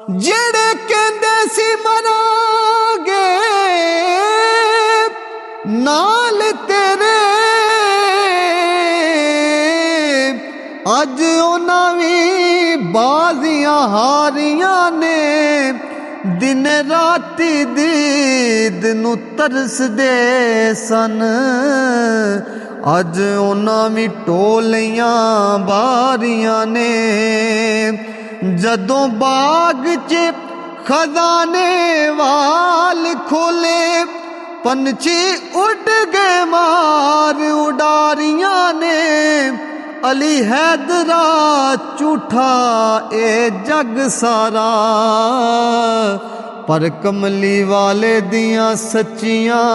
ਜਿਹੜੇ ਕਹਿੰਦੇ ਸੀ ਮਰਾਂਗੇ ਨਾਲ ਤੇਰੇ, ਅੱਜ ਉਹਨਾਂ ਵੀ ਬਾਜ਼ੀਆਂ ਹਾਰੀਆਂ ਨੇ। दिन राती दीद नूं तरसदे सन, अज उन्हां भी टोलियां बारियां ने। जदों बाग च खजाने वाल खोले, पंछी उड़ गए मार उडारियां ने। अली हैदरा झूठा ए जग सारा, पर कमली वाले दियां सच्चियां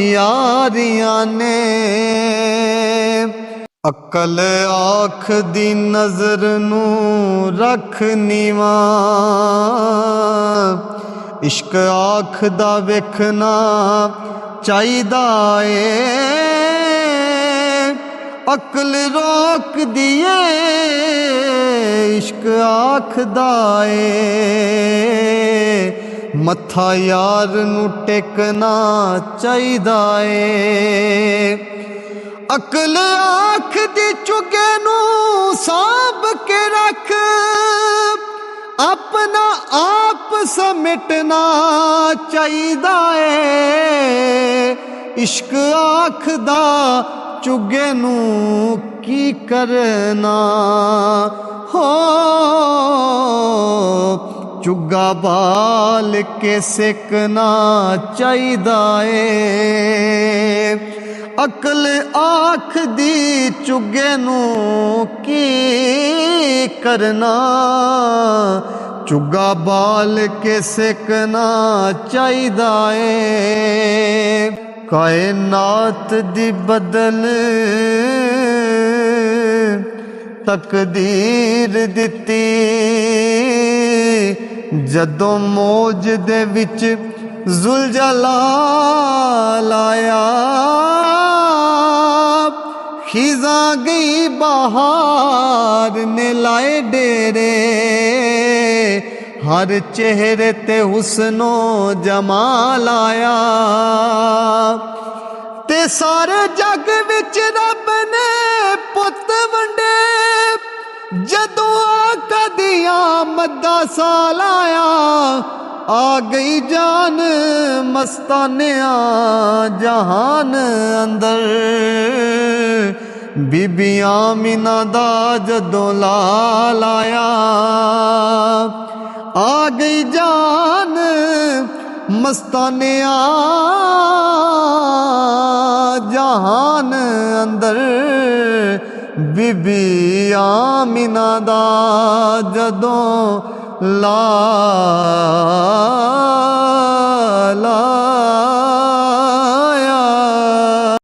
यारियां ने। अकल आँख दी नजर नू रख नीवा, इश्क आँख दा वेखना चाहिदा ए। अकल रोक दिए इश्क आखदा ए, मत्था यार नू टेकना चाहिदा ए। अकल आख दी चुगे नू सांभ के रख, अपना आप समेटना चाहिदा ए। इश्क आखदा चुगे नू की करना हो, चुगा बाल के सेकना चाहिदा ए। अकल आँख दी चुगे नू की करना, चुगा बाल के सेकना चाहिदा ए। कायनात दी बदल तकदीर दिती, जदों मौज दे विच जुलजलाल आया। खिज़ा गई बहार ने लाए डेरे, हर चेहरे ते हुस्नो जमाल आया। ते सारे जग विच रब ने पुत वंडे, जदों आका दी आमद दा साल आया। आ गई जान मस्तानिया जहान अंदर, बीबी आमीना दा जदों लाल आया। आ गई जान मस्तानिया जहान अंदर, बीबी आमीना दा जदों लाल